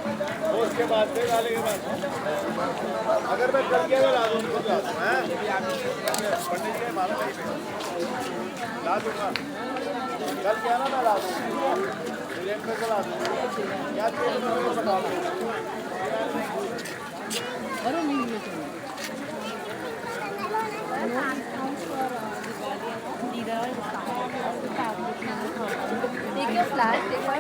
उसके बाद से गाली के बाद अगर मैं कल के ला दूँ तो मैं पंडित के माला नहीं पे ला दूँगा। कल क्या ना मैं ला दूँगा, ट्रेन पे चला दूँगा या ट्रेन में मैं बता दूँगा। अरे नहीं take your flash, take my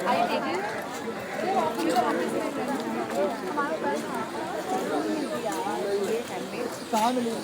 I take it. Family.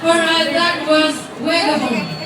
Alright, that was Wegamo.